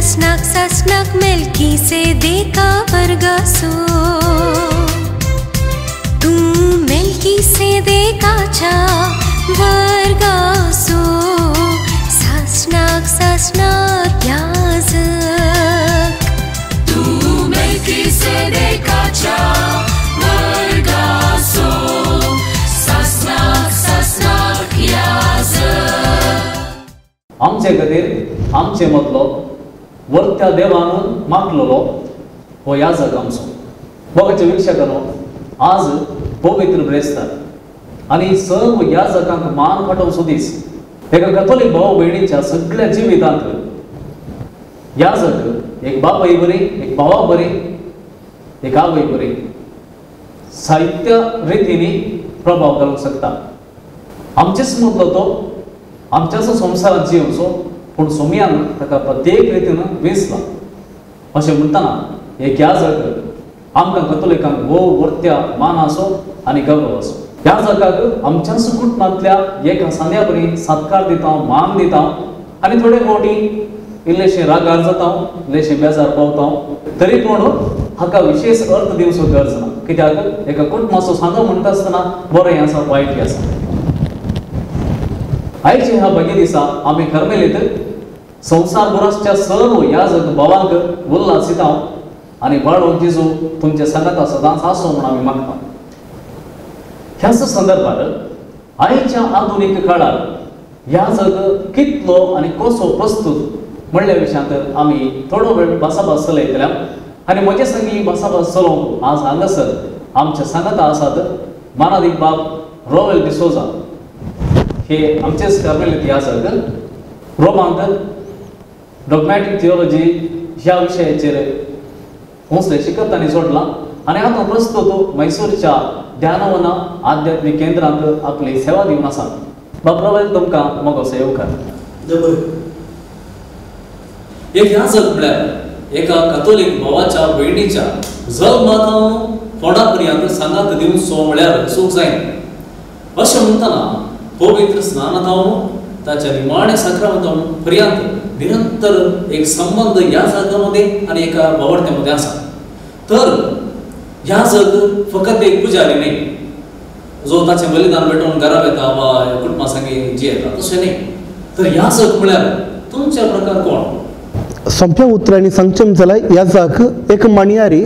ससनाक मेल्की से देखा वर्गासो तू मेल्की से देखा चा वर्गासो ससनाक याजक तू मेल्की से देखा चा वर्गासो ससनाक याजक आमचे खातीर आमचे मदलो वर्त्या देवान मागलेलो हो याजक आमचो बघाचे वीक्षकांनो आज पवित्र ब्रेस्तार आणि सर्व याजकांक मान खटोवचो दीस एका कॅथोलिक भाव भयणीच्या सगळ्या जिवितांत याजक एक बापाय बरी एक भावा बरी एक आवय बरी साहित्य रितीने प्रभाव घालूंक शकता आमचेच मदलो तो आमच्याच संवसारांत जियोचो पूण सोमयान ताका प्रत्येक रितीन वेंचला अशें म्हणटना एक याजक आमकां कॅथोलिकांक भोव वर्त्या मान आसो आनी गौरव आसो याजकाक आमच्याच कुटुंबांतल्या एका सांद्या बरी सत्कार दिता मान दिता आनी थोडे फावटी इल्लेशें रागार जाता इल्लेशें बेजार पावता तरी पूण हाका विशेष अर्थ दिवचो गरज ना कित्याक एका कुटुंबाचो सांदो म्हणटा आसतना बरें आसा वायटय आसा आयच्या ह्या भगी दिसा आमी कर्मेलीत संवसारभराच्या सर्व याजक भावांक उल्हास दिता आनी बाळो जेजू तुमचे संगता सदांच आसो म्हूण आमी मागता ह्याच संदर्भात आयच्या आधुनीक काळार याजक कितलो आनी कसो प्रस्तुत म्हणल्या विशयांत आमी थोडो वेळ भासाभास चलयतल्या आनी म्हजे संगी भासाभास चलोवंक आज हांगासर आमचे संगता आसात मानादीक बाब रोवेल डिसोजा हे आमचेच कर्मेलीत याजक रोमांत डॉग्मॅटीक थियोलॉजी ह्या विशयाचेर भोसले शिकतांनी जोडला आनी आतां प्रस्तुत मैसूरच्या ध्यानवना आध्यात्मिक केंद्रांत आपली सेवा दिवन आसा बाब रोवेल तुमकां मोगोसो येवकार एक याजक म्हळ्यार एका कॅथोलिक भावाच्या भयणीच्या जल्मातावन फोंडापर्यंत सांगात दिवचो म्हळ्यार सूख जायना अशें म्हणटना पवित्र स्नानातावन ताच्या निमाणे साक्रामेंतावन पर्यंत निरंतर एक संबंध याजकामध्ये आणि एका भावार्थ्यामध्ये आसा तर याजक फकत एक पुजारी न्ही जो ताचें बलिदान भेटोवन घरा येता वा कुटुंबा संगे जियेता तशें न्ही तर याजक म्हळ्यार तुमच्या प्रकार कोण सोंप्या उतरांनी सांगचें जाल्यार याजक एक माणयारी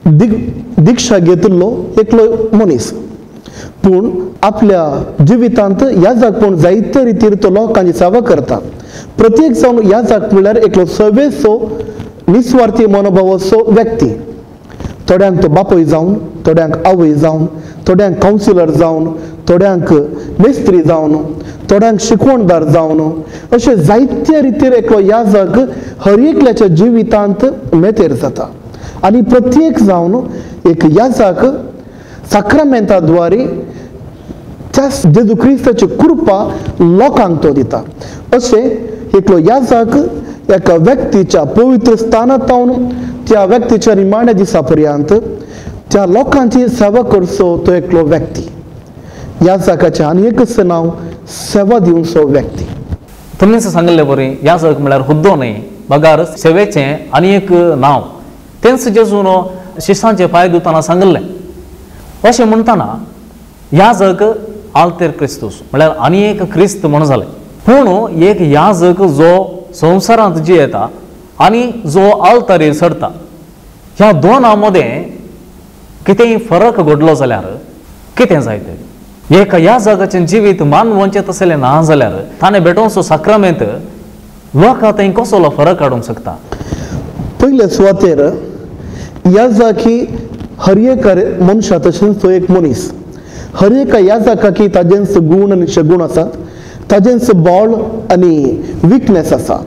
दिक्षा घेतिल्लो एकलो मनीस पूण आपल्या जिवितांत याजकपण जायते रितीन तो लोकांची सेवा करता प्रत्येक जावन याजक म्हळ्यार एकलो सेवेचो निस्वार्थी मनोभावाचो व्यक्ती थोड्यांक तो बापूय जावन थोड्यांक आवय जावन थोड्यांक कावन्सिलर जावन थोड्यांक मेस्त्री जावन थोड्यांक शिकवणदार जावन अशे जायते रितीन एकलो याजक हर एकल्याच्या जिवितांत मेतेर जाता आनी प्रत्येक जावन एक याजक साक्रामेंताद्वारे त्या जेजू क्रिस्ताची कृपा लोकांक तो दिता अशें एकलो याजक एका व्यक्तीच्या पवित्र स्थानांत रावन त्या व्यक्तीच्या निमाण्या दिसा पर्यंत त्या लोकांची सेवा करचो तो एकलो व्यक्ती याजकाचें आनी एकच नांव सेवा दिवचो व्यक्ती तुमीच सांगले बरें याजक म्हळ्यार हुद्दो न्ही बगार सेवेचें आनी एक नांव तेंच जेजून शिश्यांचे पांय धुताना सांगलें अशें म्हणटना याजक आल्तेर क्रिस्तूस म्हळ्यार आनी एक क्रिस्त म्हण जालें पूण एक याजक जो संवसारांत जियेता आनी जो आल्तारीर चडटा ह्या दोनां मदें कितेंय फरक घडलो जाल्यार कितें जायतें एक याजकाचें जिवीत मान वंचीत आसलें ना जाल्यार ताणें भेटोवचो साक्रामेंत लोकां थंय कसलो फरक हाडूंक शकता पयले सुवातेर याजक ही हर एक मनशा तशेंच तो एक मनीस हर एका याजकाकी ताजेंच गूण आनी शगूण आसात ताजेंच बॉल आनी विकनेस आसा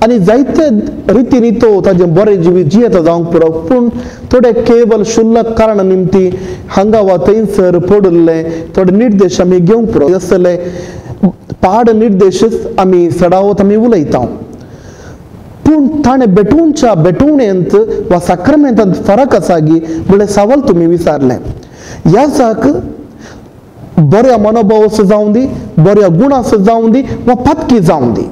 आनी जायते रितीनी तो ताजें बरें जिवीत जियेता जावंक पुरो पूण थोडे केवल शुल्लक कारणां निमती हांगा वा थंयसर पडले थोडे निर्देश आमी घेवंक पुरो आसले पाड निर्देशच आमी सडावत आमी उलयता पूण ताणें भेटवणेंत वा साक्रामेंतांत फरक आसा गी म्हळ्यार सवाल तुमी विचारलें याजक बऱ्या मनोभावाचो जावं दी बऱ्या गुणाचो जावं दी वा पत्की जावं दी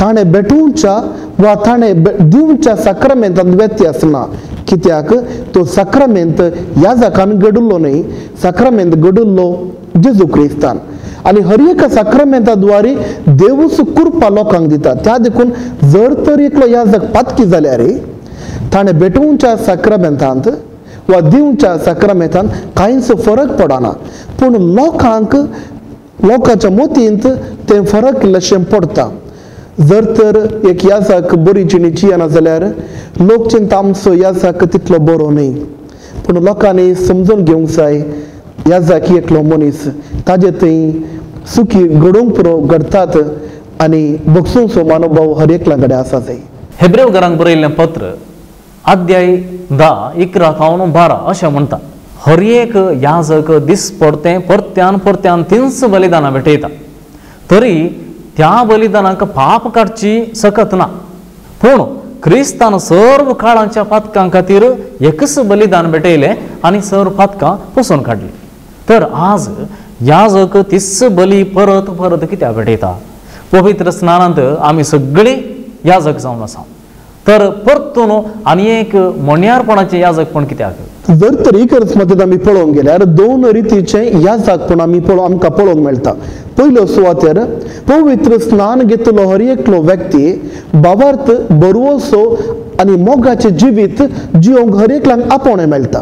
ताणें भेटूंच्या वा ताणें दिवच्या साक्रामेंतांत व्यत्यास ना, कित्याक तो साक्रामेंत याजकान घडुल्लो न्ही, साक्रामेंत घडुल्लो जेजू क्रिस्तान. आनी हर एका साक्रामेंताद्वारे देवूच कृपा लोकांक दिता. त्या देखून जर तर एकलो याजक पातकी जाल्यार ताणें भेटूंच्या साक्रामेंतांत वा दिवच्या साक्रामेंतांत कांयच फरक पडना. पूण लोकांच्या मोतींत तें फरक इल्लेशें पडटा. जर तर एक याजक बरी जिणेची येना जाल्यार लोक चिंता आमचो याजक तितलो बरो न्ही. पूण लोकांनी समजून घेवंक जाय याजक एकलो मनीस, ताजे थंय सुखी घडोवंक पुरो घडतात आनी बगसूंचो मनोभाव हर एकल्या कडेन आसा जाय. हेब्रेवकारांक बरयल्लें पत्र अध्याय 10:11-12 अशें म्हणटा, हर एक याजक दीस पडते परत्यान तिन्स बलिदानां भेटयता, तरी त्या बलिदानाक पाप काडची सकत ना. पूण क्रिस्तान सर्व काळाच्या पातकां खातीर एकच बलिदान भेटयलें आनी सर्व पातकां पुसून काडली. तर आज याजक तीस बली परत परत कित्याक भेटयता? पवित्र स्नानांत आमी सगळीं याजक जावन आसा. तर परतून आनी एक मण्यारपणाचें याजकपण कित्याक? जर तर इकर्स मतींत आमी पळोवंक गेल्यार दोन रितीचे याजकपण आमकां पळोवंक मेळटा. पयलो सुवातेर पवित्र स्नान घेतलो हर एकलो व्यक्ती भावार्थ बरवोसो आनी मोगाचें जिवीत जिवंक हर एकल्यांक आपोवणें मेळटा.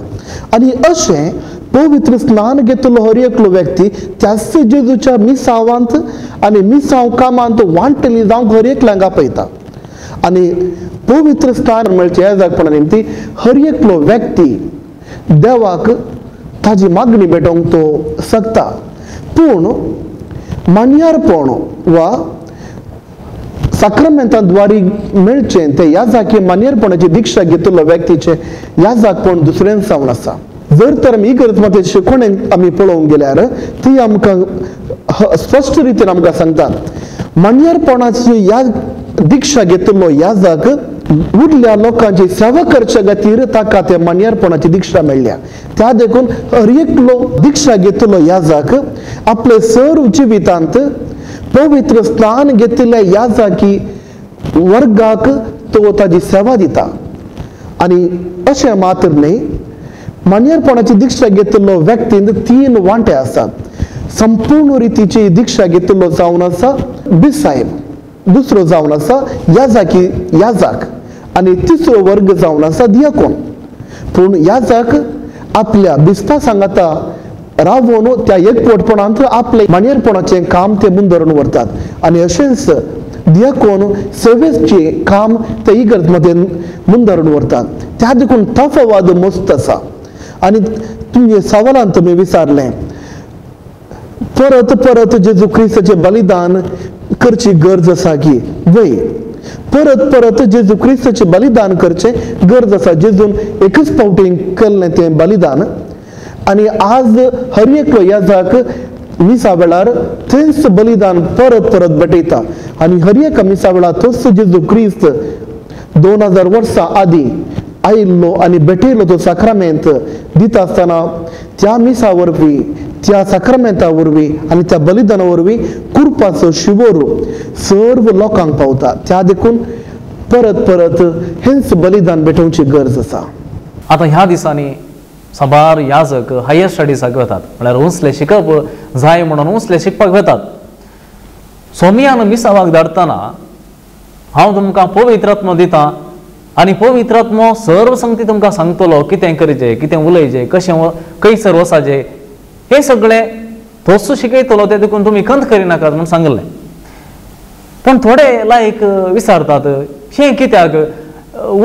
आनी अशें पवित्र स्नान घेतलो हर एकलो व्यक्ती त्याच जेजूच्या मिसावांत आनी मिसांव कामांत वांटली जावंक हर एकल्यांक आपयता. आनी पवित्र स्नान मेळचें याजकपणा निमती हर एकलो व्यक्ती देवाक ताजी मागणी भेटोवंक तो शकता. पूण मान्यारपण वा साक्रामेंताद्वारे मेळचें ते याजकी मान्यारपणाची दिक्षा घेतलो व्यक्तीचे याजकपण दुसऱ्यान जावन आसा. जर तर आमी इकर्स मतींत शिकवणेक आमी पळोवंक गेल्यार ती आमकां स्पश्ट रितीन आमकां सांगता, मान्यारपणाची दिक्षा घेतलो याजक उरल्या लोकांची सेवा करचे खातीर ताका त्या मान्यारपणाची दिक्षा मेळ्ळ्या. त्या देखून हर एकलो दिक्षा घेतलो याजक आपले सर्व जिवितांत पवित्र स्नान घेतिल्ल्या याजकी वर्गाक तो ताजी सेवा दिता. आनी अशें मात्र न्ही, मान्यारपणाची दिक्षा घेतलो व्यक्तींत 3 वांटे आसात. संपूर्ण रितीची दिक्षा घेतलो जावन आसा बिसायब, दुसरो जावन आसा याजक आनी तिसरो वर्ग जावन आसा दियाकोन. पूण याजक आपल्या बिस्ता सांगाता रावून त्या एकवटपणांत आपले मान्यारपणाचें काम ते मुंदरून व्हरतात. आनी अशेंच दियाकोन सेवेचें काम ते इगर्ज मध्ये मुंदरून व्हरतात. त्या देखून तफावत मस्त आसा. आनी तुमचे सवालान तुमी विचारलें, परत परत जेजू क्रिस्ताचें बलिदान करची गरज आसा की? वय, परत परत जेजू क्रिस्ताचें बलिदान करचें गरज आसा. जेजून एकच फावटी केल्लें तें बलिदान आनी आज हर एकलो याजक मिसा वेळार थंयच बलिदान परत परत भेटयता. आनी हर एका मिसा वेळार तोच जेजू क्रिस्त 2000 वर्सां आदीं आयिल्लो आनी भेटयलो तो साक्रामेंत दिता आसतना त्या मिसा वरवीं, त्या साक्रामेंता वरवीं आनी त्या बलिदाना वरवीं कृपाचो शिवोर सर्व लोकांक पावता. त्या देखून परत परत हेंच बलिदान भेटोवची गरज आसा. आतां ह्या दिसांनी सबार याजक हायर स्टडीजाक वतात, म्हळ्यार उसले शिकप जाय म्हणून उसले शिकपाक वतात. सोमियान मिसावाक धाडटना हांव तुमकां पवित्र आत्मा दितां आनी पवित्र आत्मो सर्व संगती तुमकां सांगतलो कितें करचें, कितें उलयचें, कशें खंयसर वचाचें, हे सगळें तोच शिकयतलो. ते देखून तुमी खंत करिनाकात म्हणून सांगलें. पूण थोडे विचारतात, हें कित्याक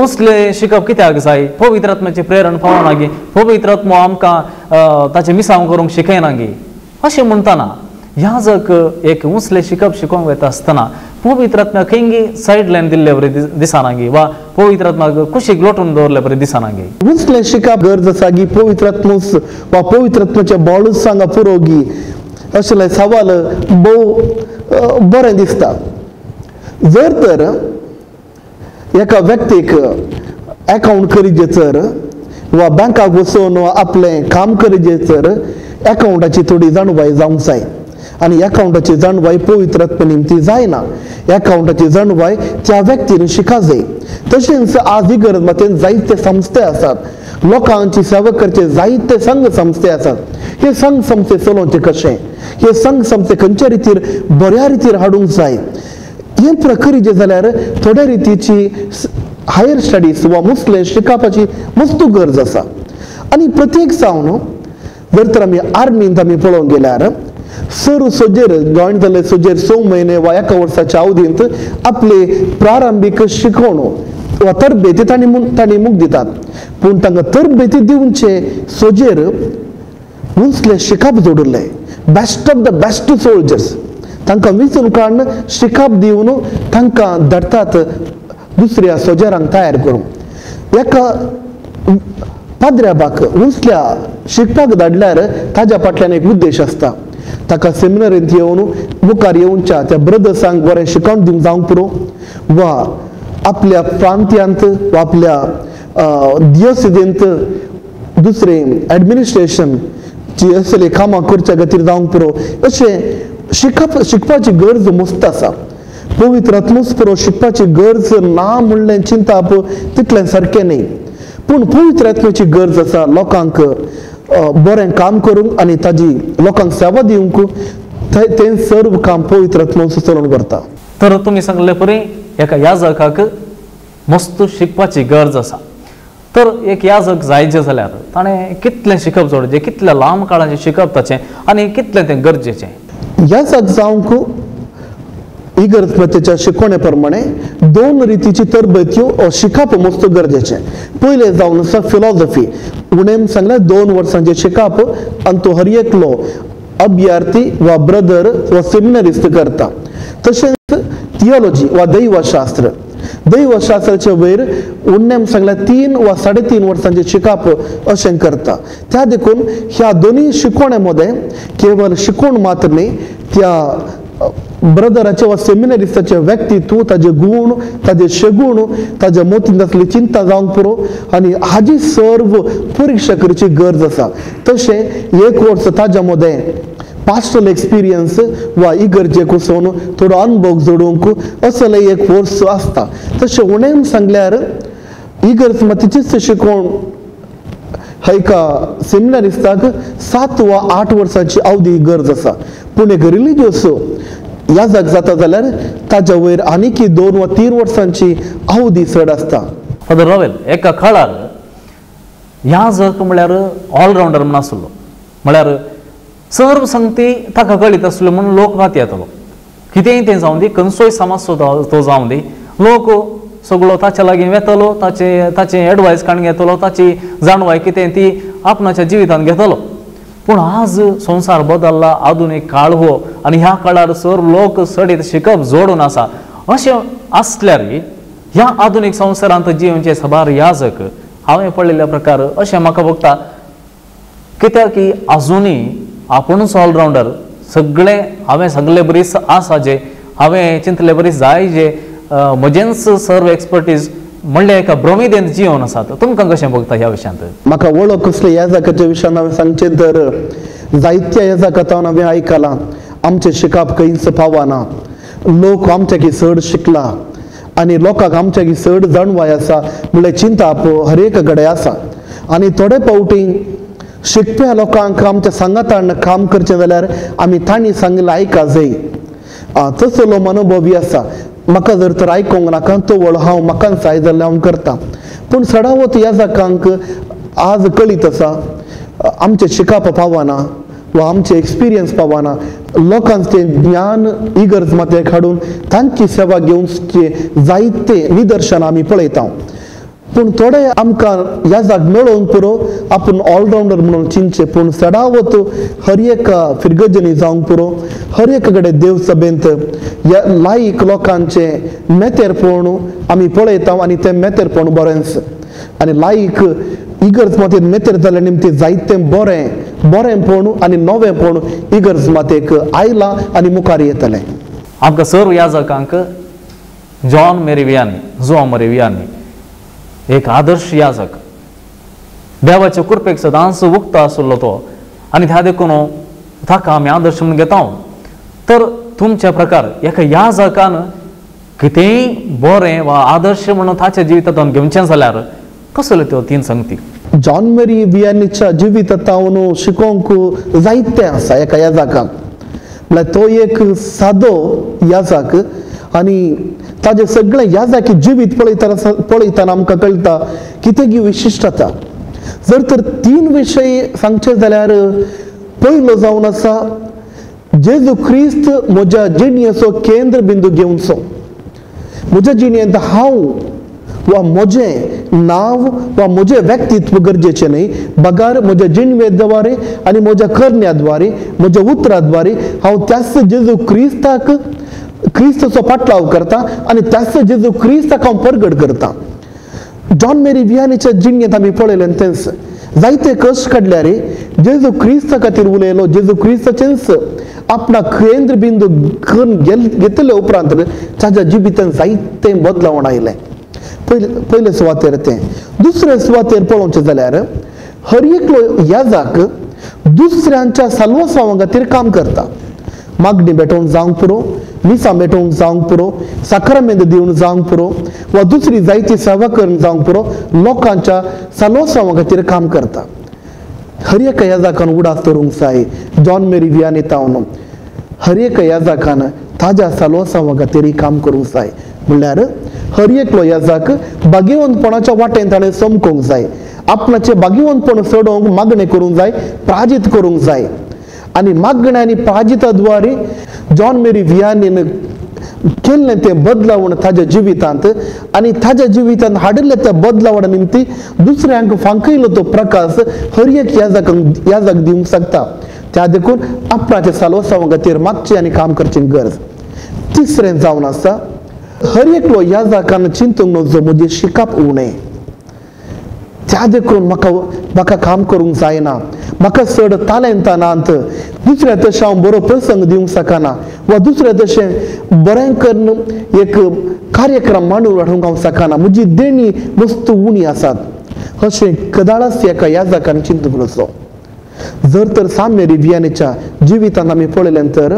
उसले शिकप कित्याक जाय? पवित्र आत्म्याचें प्रेरण पावना गे, पवित्र आत्मो आमकां ताचें मिसांव करूंक शिकयना गे. अशें म्हणटना याजक एक उसले शिकप शिकोवंक वता आसतना पवित्र आत्म्याक खंय सायड लायन दिल्ले बरें दिसना गे, वा पवित्र आत्म्याक कुशीक लोटून दवरले बरें दिसना गे. उसले शिकप गरज आसा गी, पवित्र आत्मूस वा पवित्र आत्म्याचें बोळूच सांगा पुरो गी, असले सवाल भोव बरें दिसता. जर तर एका व्यक्तीक अकाउंट करीजेचर वा बँकाक वचून आपलें काम करीजेचर अकाउंटाची थोडी जाणवाय जावंक जाय. आणि ह्या काउंटाची जाणवाय पवित्र आत्मे निमती जायना, ह्या काउंटाची जाणवाय त्या व्यक्तीने शिका जाय. तशेंच आज इगर्ज मतेन जायते संस्थे आसात, लोकांची सेवा करचे जायते संघ संस्थे आसात. हे संघ संस्थे चलोवचे कशें, हे संघ संस्थे खंयच्या रितीर बऱ्या रितीर हाडूंक जाय हे प्रक्रिये जाल्यार थोड्या रितीची हायर स्टडीज वा मुसले शिकपाची मस्त गरज आसा. आनी प्रत्येक जावन जर तर आमी आर्मींत आमी पळोवंक गेल्यार सर सोजेर जॉयन जाले सोजेर 6 म्हयने वा 1 वर्साच्या अवधींत आपले प्रारंभीक शिकवण वा तरबेती तांणी मूक दितात. पूण तांकां तरबेती दिवचे सोजेर मुसले शिकप जोडिल्ले, best of the best soldiers तांकां वेंचून काडून शिकप दिवन तांकां धाडटात दुसऱ्या सोजेरांक तयार करूंक. एका पाद्र्याबाक मुसल्या शिकपाक धाडल्यार ताज्या फाटल्यान एक उद्देश आसता. ताका सेमिनारींत येवन मुखार येवच्या त्या ब्रदर्सांक बरें शिकवण दिवंक जावंक पुरो, वा आपल्या प्रांत्यांत वा आपल्या दियोसिदेंत दुसरे एडमिनिस्ट्रेशन जी असले कामां करच्या खातीर जावंक पुरो. अशें शिकपाची गरज मस्त आसा. पवित्र आत्मोस पुरो शिकपाची गरज ना म्हणलें चिंताप तितलें सारकें न्ही. पूण पवित्र आत्म्याची गरज आसा लोकांक बरें काम करूंक आनी ताजी लोकांक सेवा दिवंक. तें सर्व काम पवित्र आत्मोस चलोवन करता. तर तुम्ही सांगले परी एका याजकाक मस्त शिकपाची गरज आसा. तर एक याजक जायचे जाल्यार ताणें कितलें शिकप जोडचें, कितल्या लांब काळाचें शिकप ताचें आनी कितलें तें गरजेचें. याजक जावंक इगर्ज शिकवणे प्रमाणे 2 रितीची तरबेत्यो शिकप मस्त गरजेचें. पयलें जावन आसा फिलॉसॉफी, उणें सांगल्यार 2 वर्सांचें शिकप आनी तो हर एकलो अभ्यार्थी वा ब्रदर वा सेमिनरिस्ट करता. तशेंच थियोलॉजी वा दैवशास्त्र, दैवशास्त्राचे वयर उणें सांगल्यार 3 वा 3.5 वर्सांचें शिकप अशें करता. त्या देखून ह्या दोनी शिकवणे मध्ये केवळ शिकवण मात्र न्ही, त्या ब्रदराचे वा सेमिनरिस्टाचे व्यक्तित्व, ताजे गुण, ताजे शगुण, ताज्या मोतीन असली चिंता जावंक पुरो आनी हाजी सर्व परीक्षा करची गरज आसा. तशें 1 वर्स ताज्या मध्ये पास्टल एक्सपिरियन्स वा इगर्जेक वचून थोडो अनुभव जोडूंक असले 1 वर्स आसता. तशें उणें सांगल्यार इगर्ज मतीचीच शिकवण एका सेमिनारिस्टाक 7 वा 8 वर्सांची अवधी गरज आसा. पूण एक रिलिजियस याजक जाता जाल्यार ताच्या वयर आनीक 2 वा 3 वर्सांची अवधी चड आसता. फादर रॉवेल, एका काळार याजक म्हळ्यार ऑलराउंडर म्हण आसलो, म्हळ्यार सर्व संगती ताका कळीत आसल्यो म्हणून लोक मात येतलो. कितेंय तें जावं दी, खंयचोय समाज तो जावं दी, लोक सगळो ताच्या लागीं येतलो, ताचे एडवायस काडून घेतलो, ताची जाणवाय कितें ती आपणाच्या जिवितांत घेतलो. पूण आज संवसार बदलला, आधुनीक काळ हो आनी ह्या काळार सर्व लोक सडीत शिकप जोडून आसा. अशें आसल्यार ह्या आधुनीक संवसारांत जिवचे सबार याजक हांवें पळयल्ल्या प्रकार अशें म्हाका भोगता, कित्याक की आजुनूय आपुणूच ऑलराउंडर सगळे हांवें सगळे बरीच आसा जे हांवें चिंतले बरीच जाय जे म्हजेंच सर्व एक्सपर्टीज म्हणलें एका भ्रमिदेंत जीवन आसा. तुमकां कशें भोगता ह्या विशयांत? म्हाका वळख कसले याजकाच्या विशयान हांवें सांगचें तर जायत्या याजकांतावन हांवें आयकलां आमचें शिकप खंयच पावना, लोक आमच्याकी चड शिकला आनी लोकांक आमच्याकी चड जाणवाय आसा म्हणल्यार चिंता हर एक कडेन आसा. आनी थोडे फावटी शिकप्या लोकांक आमच्या सांगातान काम करचें जाल्यार आमी तांणी सांगलें आयका जाय, तसलो मनोभवी आसा. म्हाका जर तर आयकोंक नाका तो वळ हांव म्हाका जाय जाल्यार हांव करता. पूण सडावत याजकांक आज कळीत आसा आमचें शिकप पावना वा आमचे एक्सपिरियन्स पावना, लोकांचें ज्ञान इगर्ज माथ्याक हाडून तांची सेवा घेवंचे जायते निदर्शनां आमी पळयता. पूण थोडे आमकां याजक मेळोवन पुरो आपूण ऑलराउंडर म्हणून चिंतचे, पूण सडावत हर एक फिरगजनी जावंक पुरो, हर एक कडेन देव सभेंत लायक लोकांचे मेतेरपण आमी पळयता आनी तें मेतेरपण बरेंच आनी लायक इगर्ज मातेन मेतेर जाल्या निमतें जायतें बरेंपण आनी नवेंपण इगर्ज मातेक आयलां आनी मुखार येतलें. आमकां सर्व याजकांक जॉन मेरी वियानी एक आदर्श याजक, देवाच्या कृपेक सदांच उक्ता आसलो तो आनी त्या देखून ताका आमी आदर्श म्हणून घेता. तर तुमच्या प्रकार एका याजकान कितेंय बरें वा आदर्श म्हणून ताच्या जिवितांतून घेवचें जाल्यार कसल्यो त्यो 3 संगती? जॉन मेरी वियानीच्या जिवितांतून शिकोवंक जायतें आसा एका याजकाक. म्हळ्यार तो एक सादो याजक आनी ताजें सगळें याजकी जिवीत पळयतना आमकां कळटा की तेची विशिश्टता. जर तर 3 विशय सांगचे जाल्यार पयलो जावन आसा जेजू क्रिस्त म्हज्या जिणेचो केंद्र बिंदू घेवचो. म्हज्या जिणेंत हांव वा म्हजें नांव वा म्हजें व्यक्तित्व गरजेचें न्ही, बगार म्हज्या जिणवेद्वारे आनी म्हज्या करण्याद्वारे म्हज्या उतराद्वारे हांव त्याच जेजू क्रिस्ताचो पाटलाव करता आनी त्याच जेजू क्रिस्ताक हांव परगट करता. जॉन मेरी वियानीच्या जिणेंत आमी पळयलें तेंच जायते कश्ट काडल्यार जेजू क्रिस्ता खातीर उलयलो, जेजू क्रिस्ताचेंच आपणा केंद्र बिंदू करून घेतले उपरांत ताच्या जिवितांत जायते बदलावण आयले. पयले सुवातेर तें. दुसरे सुवातेर पळोवचें जाल्यार हर एकलो याजक दुसऱ्यांच्या साल्वसावा खातीर काम करता. मागणी भेटोवन जावंक पुरो, मिसां भेटोवंक जावंक पुरो, साक्रामेंत दिवन जावंक पुरो वा दुसरी जायती सेवा करून जावंक पुरो, लोकांच्या साल्वसावा खातीर काम करता. हर एका याजकान उडास करूंक जाय. जॉन मेरी वियानी तावन हर एका याजकान ताज्या साल्वसावा खातीर काम करूंक जाय. म्हणल्यार हर एकलो याजक भाग्यवंतपणाच्या वाटेन ताणें चमकोवंक जाय. आपणाचे भाग्यवंतपण सोडोवंक मागणें करूंक जाय, प्राजीत करूंक जाय. आनी मागण्या आनी प्राजिताद्वारे जॉन मेरी वियानीन केल्लें तें बदलावण ताज्या जिवितांत आनी ताज्या जिवितांत हाडिल्ले त्या बदलावणा निमती दुसऱ्यांक फांकयलो तो प्रकाश हर एक याजक दिवंक शकता. त्या देखून आपणाच्या साल्वसावा खातीर मागचें आनी काम करची गरज. तिसरें जावन आसा हर एकलो याजकान चिंतूंक नजो म्हजें शिकप उणें. त्या देखून म्हाका काम करूंक जायना, म्हाका चड तालेंत नात, दुसऱ्या तशें हांव बरो प्रसंग दिवंक शकना वा दुसऱ्या तशें बरें करून एक कार्यक्रम मांडून हाडूंक हांव शकना, म्हजी देणी वस्तू उणी आसात अशें कदाळच एका याजकान चिंतूंक नजो. जर तर सान मेरी वियानीच्या जिवितांत आमी पळयलें तर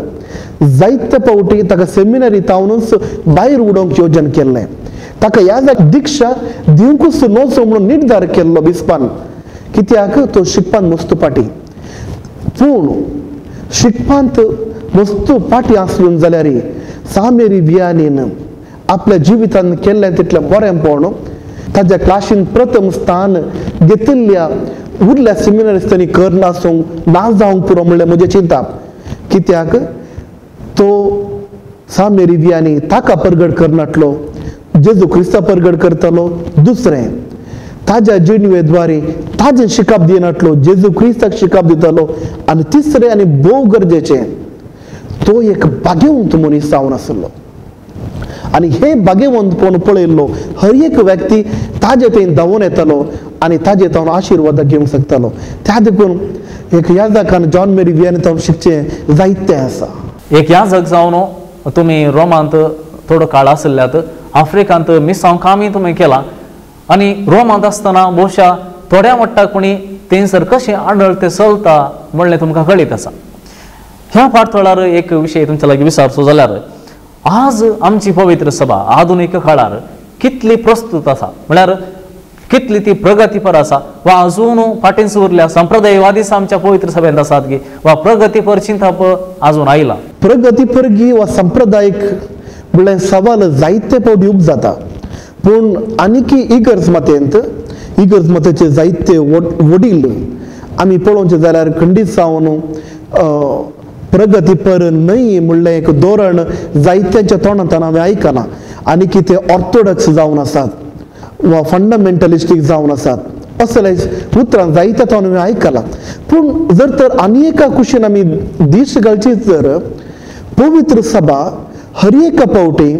जायते फावटी ताका सेमिनरी तावनूच भायर उडोवंक येवजन केल्लें. ताका याजक दिक्षा दिवंकूच नजो म्हणून निर्धार केल्लो बिस्पान, कित्याक तो शिकपान मस्त पाटी. पूण शिकपांत मस्त पाटी आसलो जाल्यार सान मेरी वियानीन आपल्या जिवितांत केल्लें तितलें बरेंपण ताज्या क्लासीन प्रथम स्थान घेतिल्ल्या उरल्या सेमिनारिस्तांनी कर नासूंक ना जावंक पुरो म्हणलें म्हजें चिंता. कित्याक तो सान मेरी वियानी ताका परगट करनाटलो, जेजू क्रिस्ता परगट करतलो. दुसरें ताज्या जिणवेद्वारे ताजें शिकप दिनाटलो, जेजू क्रिस्ताक शिकप दितलो. आनी तिसरें आनी भोव गरजेचें तो एक भाग्यवंत मनीस जावन आसलो. आनी हे भाग्यवंतपण पळयल्लो हर एक व्यक्ती ताजे थंय धांवून येतलो आनी ताजे तावन आशिर्वाद घेवंक शकतलो. त्या देखून एक याजकान जॉन मेरी वियानी तावन शिकचें जायतें आसा. एक याजक जावन तुमी रोमांत थोडो काळ आसल्यात, आफ्रिकांत मिसांव कामय तुमी केलां आनी रोमांत आसतना भोवशा थोड्या मट्टाकपणी थंयसर कशें आडळतें चलता म्हणलें तुमकां कळीत आसा. ह्या पार्थळार एक विशय तुमच्या लागीं विचारचो जाल्यार आज आमची पवित्र सभा आधुनीक काळार कितली प्रस्तुत आसा, म्हळ्यार कितली ती प्रगतीपर आसा वा अजून फाटींच उरल्या संप्रदायवादी आमच्या पवित्र सभेंत आसात गी वा प्रगतीपर चिंतप अजून आयला. प्रगतीपर गी वा संप्रदायिक म्हळ्यार सवाल जायते फावटी उब जाता. पूण आनीकी इगर्ज मतेचे जायते वडील आमी पळोवचें जाल्यार खंडीत जावन प्रगतीपर न्हय म्हणलें एक धोरण जायत्यांच्या तोंडांतल्यान हांवें आयकलां. आनी कितें ऑर्थोडॉक्स जावन आसात वा फंडामेंटलिस्टीक जावन आसात असले उतरां जायत्या तोंडान हांवें आयकलां. पूण जर तर आनी एका कुशीन आमी दीश घालची तर पवित्र सभा हर एका फावटी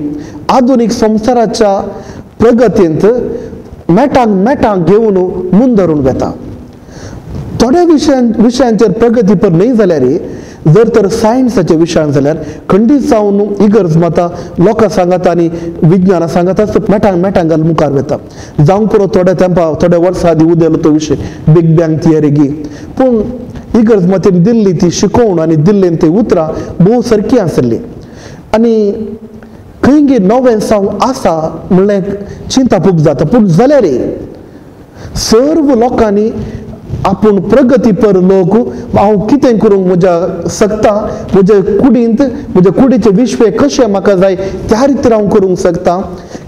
आधुनीक संवसाराच्या प्रगतींत मेटांक घेवन मुंदरून वेता. थोड्या विशयांचेर प्रगतीपर न्हय जाल्यार जर तर सायन्साच्या विशयान जाल्यार खंडीत जावन इगर्ज मतां लोकां सांगात आनी विज्ञाना सांगात मेटांक घालून मुखार वेता. जावंक पुरो थोड्या वर्सां आदीं उदेलो तो विशय बिग बँग थियरी गी. पूण इगर्ज मतेन दिल्ली ती शिकोवण आनी दिल्लेन ती उतरां भोव सारकीं आसलीं आनी खंय नवें जावं आसा म्हणलें चिंतापूप जाता पूण जाल्यारय सर्व लोकांनी आपूण प्रगतीपर लोक हांव कितें करूंक म्हज्या सकता म्हज्या कुडींत म्हज्या कुडीचे विश्वे कशें म्हाका जाय त्या रितीन हांव करूंक शकता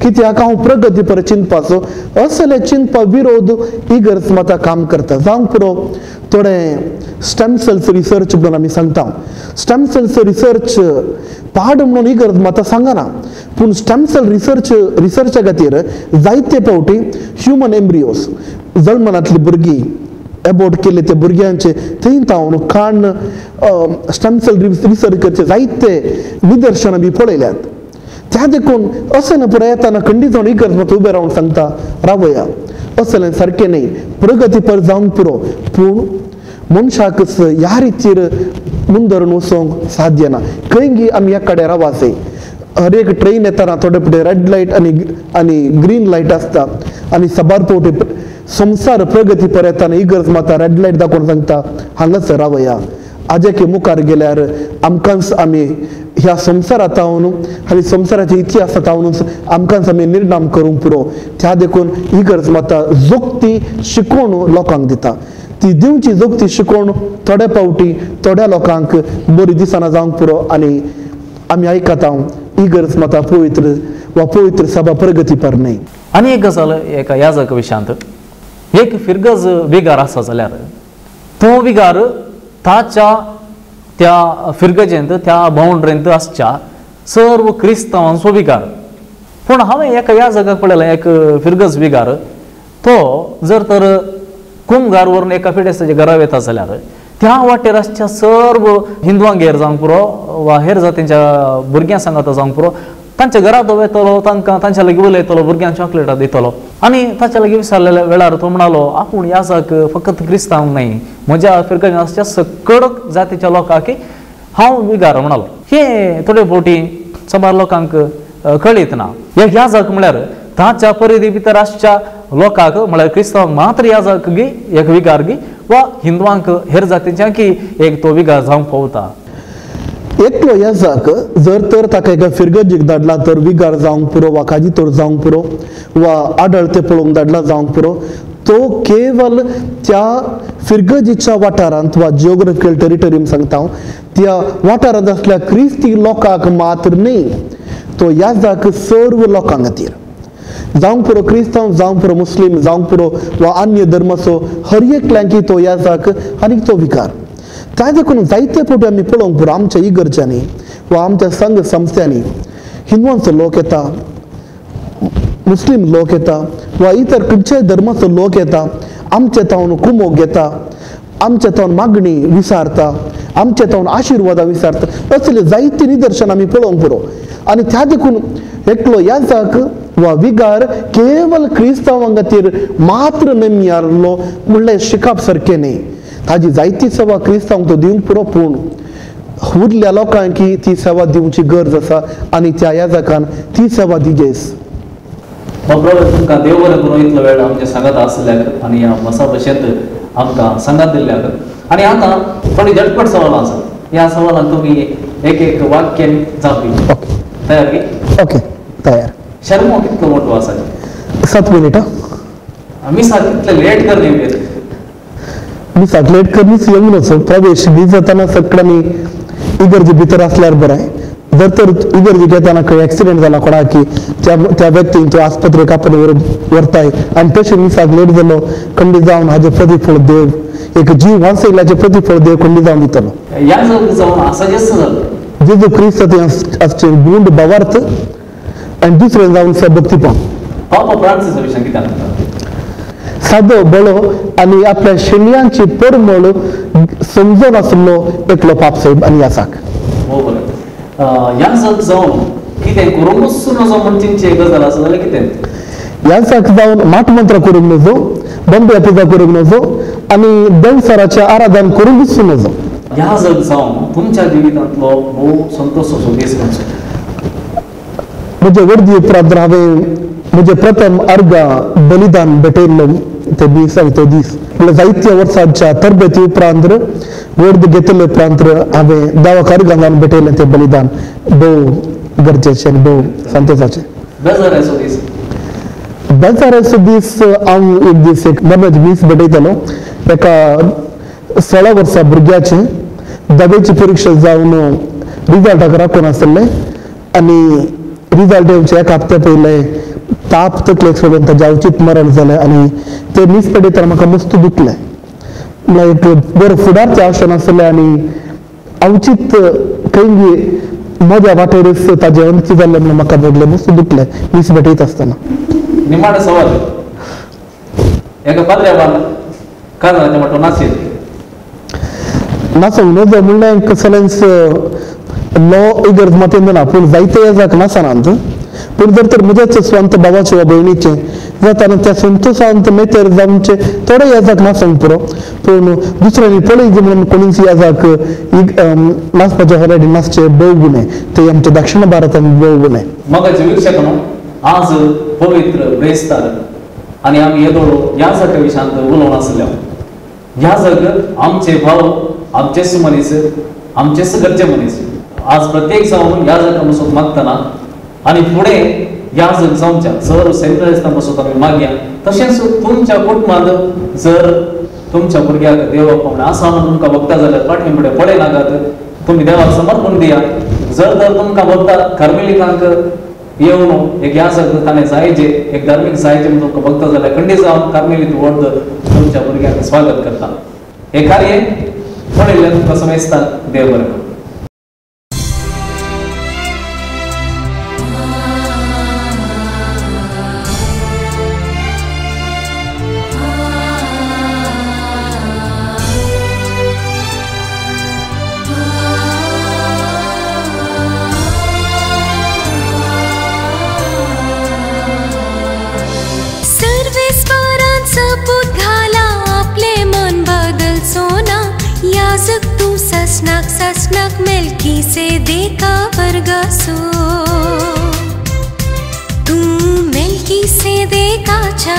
कित्याक हांव प्रगतीपर चिंतपाचो असले चिंतपा विरोध इगर्ज मतां काम करता जावंक पुरो थोडे स्टेम सेल्स रिसर्च म्हणून आमी सांगता स्टेम सेल्स रिसर्च पाड म्हणून इगर्ज मतां सांगना पूण स्टेम सेल रिसर्चा खातीर जायते फावटी ह्युमन एम्ब्रियोस जल्मनातली भुरगीं एबॉर्ट केले ते भुरग्यांचे थंय तावन खाण स्टेम सेल रिसर्च करचे जायते निदर्शनां बी पळयल्यात त्या देखून असं न पुरो येताना खंडीत जावन इगर्ज मतां उबे रावन सांगता रावया असलें सारकें न्ही प्रगतीपर जावंक पुरो पूण मनशाक ह्या रितीर मुंदरून वचोंक साध्य ना खंय आमी एक कडेन रावासे हर एक ट्रेन येताना थोडे फुडें रेड लायट आनी ग्रीन लायट आसता आनी सबार फावटी संसार प्रगतीपर येताना इगर्ज मतां रेड लायट दाखोवन सांगता हांगाच रावया आजेके मुखार गेल्यार आमकांच आमी ह्या संवसारांत तावन आनी संवसाराच्या इतिहासांत तावनूच आमकांच आमी निर्णाम करूंक पुरो त्या देखून इगर्ज मतां जोगती शिकोवण लोकांक दिता ती दिवची जोगती शिकोवण थोड्या फावटी थोड्या लोकांक बरी दिसना जावंक पुरो आनी आमी आयकता इगर्ज मतां पवित्र सभा प्रगतीपर न्ही आनी एक गजाल एका याजक विशयांत एक फिरगज विगार आसा जाल्यार तो विगार ताच्या त्या फिरगजेंत त्या बाउंड्रींत आसच्या सर्व क्रिस्तांवांचो विगार पूण हांवें एका याजकाक पळयलें एक फिरगज विगार तो जर तर कुमगार व्हरून एका फिडेस्ताच्या घरा वता जाल्यार त्या वाटेर आसच्या सर्व हिंदुवांगेर जावंक पुरो वा हेर जातींच्या भुरग्यां सांगात जावंक पुरो तांच्या घरांत वयतलो तांकां तांच्या लागीं उलयतलो भुरग्यांक चॉकलेटां दितलो आनी ताच्या लागीं विचारलेल्या वेळार तो म्हणालो आपूण याजक फकत क्रिस्तांव न्ही म्हज्या फिरगेन आसच्या सकड जातीच्या लोकांक हांव विगार म्हणालो हे थोडे फावटी समार लोकांक कळीत ना एक याजक म्हळ्यार ताच्या परिधी भितर आसच्या लोकांक म्हळ्यार क्रिस्तांवांक मात्र याजक गी एक विगार गी वा हिंदुवांक हेर जातींच्यांक एक तो विगार जावंक पावता एकलो याजक जर तर ताका एका फिरगजीक धाडला तर विगार जावंक पुरो वा काजीतोर जावंक पुरो वा आडळते पळोवंक धाडला जावंक पुरो तो केवल त्या फिरगजीच्या वाठारांत वा जिओग्राफिकल टेरिटरी सांगता हांव त्या वाठारांत आसल्या क्रिस्ती लोकांक मात्र न्ही तो याजक सर्व लोकांक खातीर जावंक पुरो क्रिस्तांव जावंक पुरो मुस्लीम जावंक पुरो वा अन्य धर्माचो हर एकल्यांकी तो याजक आनी तो विगार त्या देखून जायते फावटी आमी पळोवंक पुरो आमच्या इगर्जांनी वा आमच्या संघ संस्थांनी हिंदुवांचो लोक येता मुस्लीम लोक येता वा इतर खंयच्याय धर्माचो लोक येता आमचे तावन कुमोग घेता आमचे तावन मागणी विचारता आमचे तावन आशिर्वादा विचारता असले जायती निदर्शन आमी पळोवंक पुरो आनी त्या देखून एकलो याजक वा विगार केवल क्रिस्तांवां खातीर मात्र नेमी आसलो म्हणलें शिकप सारकें न्ही ताजी जायती सेवा क्रिस्तांवांक तो दिवंक पुरो पूण उरल्या लोकांक ती सेवा दिवची गरज आसा आनी त्या याजकान ती सेवा दिजेस तुमकां देव बरें करूं इतलो वेळ आमच्या सांगात आसल्याक आनी ह्या मसा भशेंत आमकां सांगात दिल्ल्याक आनी आतां थोडी झटपट सवालां आसात ह्या सवालांक तुमी एक वाक्यान जापी तयार गी ओके तयार शर्मो कितलो मोठो आसा 7 मिनिटां आमी कितले लेट कर नेमके मी लेट करूनच येऊन वचो प्रवेश बी जाताना सगळ्यांनी इगर्जी भितर असल्यार बरें जर तर इगर्जीक येताना खंय एक्सिडेंट जाला कोणाक की त्या व्यक्तीक तो आस्पत्रेक आपण व्हरताय आनी तशें मिसाक लेट जालो खंडीत जावन हाजे प्रतिफळ देव एक जीव वाचयल्याचे प्रतिफळ देव खंडीत जावन दितलो या जावन आसा जेस्त जालो जेजू क्रिस्त असचे गुंड भावार्थ आनी दुसरें जावन भक्तीपण पापा फ्रांसीस विशयान कितें सादो बळो आनी आपल्या शेणयांची परमळ समजून आसलो एकलो पाप साहेब आनी यासाक हो बरें याजक जावन कितें करूंकच नजो म्हणचे गजाल आसा जाल्यार कितें यासाक जावन माटमंत्र करूंक नजो बंबे पुजा करूंक नजो आनी देवसराचें आराधन करूंकच नजो याजक जावन तुमच्या जिवितांतलो भोव संतोषाचो दीस खंयचो म्हजे वर्दी उपरांत हांवें म्हजे प्रथम अर्घ बलिदान भेटयल्लो ते दीस आनी तो दीस आपल्या जायत्या वर्सांच्या तरबेती उपरांत वर्द घेतले उपरांत हांवें देवाकार घालून भेटयलें तें बलिदान भोव गरजेचें आनी भोव संतोशाचें. बेजाराचो दीस हांव एक दीस एक मनाची मीस भेटयतालो. एका 16 वर्सां भुरग्याचें 10वी परीक्षा जावन रिजल्टाक राखून आसलें आनी रिजल्ट येवचे एक हप्त्या पयले ताप तकलेक सोडून ताजें अवचीत मरण जालें आनी तें मीस पेटयतना म्हाका मस्त दुखलें. म्हळ्यार एक बरो फुडारचें आशेन आसलें आनी अवचीत खंय मजा वाटेरच ताजें अंत जाल्लें म्हणून म्हाका भोगलें, मस्त दुखलें मीस भेटयत आसतना. निमाड सवाल एका पाद्र्याबान काजराच्या म्हटलो नाचेल नाचोंक नजो म्हणल्यार कसलेंच लॉ इगर्ज मातेन ना, पूण जायते येजाक नाचनात. पूण जर तर म्हजेच स्वंत भावाचें वा भयणीचें जाता त्या संतोशांत मेतेर जावचे थोडे येजाक नाचोंक पुरो. पूण दुसऱ्यांनी पळयत म्हणून कोणीच येजाक नाचपाचे हॉलिडे नाचचे भोव गुणे ते आमच्या दक्षिण भारतांत भोव गुणे. मगाचे वीक्षक आज पवित्र ब्रेस्तार आणि आम्ही येदोळो याजका विशयांत उलोवन आसल्या. याजक आमचे भाव, आमचेच मनीस, आमचेच घरचे मनीस. आज प्रत्येक जावन याजका बसून मागतना आणि पुढे याजक जावच्या जर सेंट्रलिस्टां बसून आमी मागया. तशेंच तुमच्या कुटुंबांत जर तुमच्या भुरग्याक देवा पावणे आसा म्हणून तुमकां वखदा जाल्यार फाटीं फुडें पळय नाकात, तुमी देवाक समर्पण दिया. जर तर तुमकां वखदा कार्मेलिकांक येवन एक याजक ताणें जायचे एक धार्मीक जायचे म्हणून तुमकां वखदा जाल्यार खंडी जावन कार्मेलीत व्हड तुमच्या भुरग्याक स्वागत करता. हे कार्य पळयलें तुमकां समजता. देव बरें करूं. ससनाक मेल्की से देखा वर्गासो तू मेल्की से देखा चा